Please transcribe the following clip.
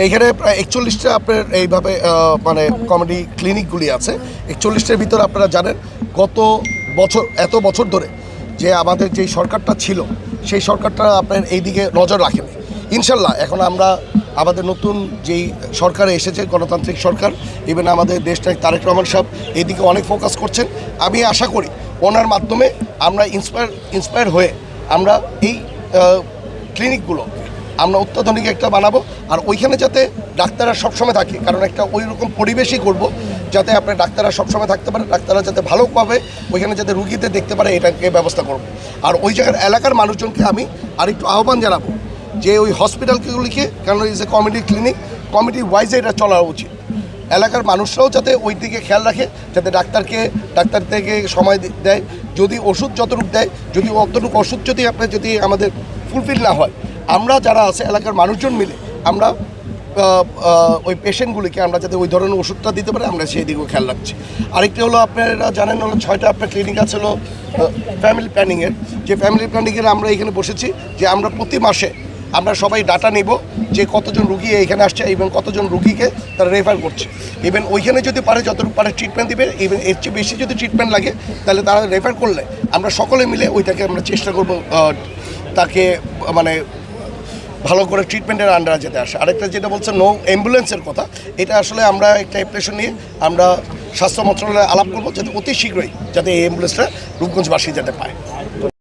এইখানে প্রায় 41টা আপনার এইভাবে মানে কমিউনিটি ক্লিনিকগুলি আছে। 41টার ভিতরে আপনারা জানেন এত বছর ধরে যে আমাদের যেই সরকারটা ছিল সেই সরকারটা আপনার এইদিকে নজর রাখেনি। ইনশাল্লাহ এখন আমরা আমাদের নতুন যেই সরকার এসেছে, গণতান্ত্রিক সরকার, ইভেন আমাদের দেশটায় তারেক রহমান সাহেব এইদিকে অনেক ফোকাস করছেন। আমি আশা করি ওনার মাধ্যমে আমরা ইন্সপায়ার হয়ে আমরা এই ক্লিনিকগুলো আমরা অত্যাধুনিক একটা বানাবো, আর ওইখানে যাতে ডাক্তাররা সবসময় থাকে, কারণ একটা ওই রকম পরিবেশই করব যাতে আপনার ডাক্তাররা সবসময় থাকতে পারে, ডাক্তাররা যাতে ভালোভাবে ওইখানে যাতে রুগীদের দেখতে পারে এটাকে ব্যবস্থা করব। আর ওই জায়গার এলাকার মানুষজনকে আমি আরেকটু আহ্বান জানাবো যে ওই হসপিটালগুলিকে, কারণ is a community clinic, committee ওয়াইজে এটা চলা উচিত। এলাকার মানুষরাও যাতে ওই দিকে খেয়াল রাখে, যাতে ডাক্তার থেকে সময় দেয়, যদি ওষুধ যতটুকু দেয়, যদি অতটুকু ওষুধ যদি আমাদের ফুলফিল না হয়, আমরা যারা আছে এলাকার মানুষজন মিলে আমরা ওই পেশেন্টগুলিকে আমরা যাতে ওই ধরনের ওষুধটা দিতে পারে আমরা সেই দিকেও খেয়াল রাখছি। আরেকটি হলো আপনারা জানেন হলো 6টা আপনার ক্লিনিক আছে হলো ফ্যামিলি প্ল্যানিংয়ের। যে ফ্যামিলি প্ল্যানিংয়ের আমরা এখানে বসেছি যে আমরা প্রতি মাসে আমরা সবাই ডাটা নিব যে কতজন রুগী এখানে আসছে এবং কতজন রুগীকে তারা রেফার করছে। ইভেন ওইখানে যদি পারে যতটুকু পারে ট্রিটমেন্ট দিবে, ইভেন এর চেয়ে বেশি যদি ট্রিটমেন্ট লাগে তাহলে তারা রেফার করলে আমরা সকলে মিলে ওইটাকে আমরা চেষ্টা করব তাকে মানে ভালো করে ট্রিটমেন্টের আন্ডারে যেতে আসে। আরেকটা যেটা বলছে নো অ্যাম্বুলেন্সের কথা, এটা আসলে আমরা একটা অ্যাপ্লিকেশন নিয়ে আমরা স্বাস্থ্য মন্ত্রণালয়ে আলাপ করবো যাতে অতি শীঘ্রই যাতে এই অ্যাম্বুলেন্সটা রূপগঞ্জবাসী যাতে পায়।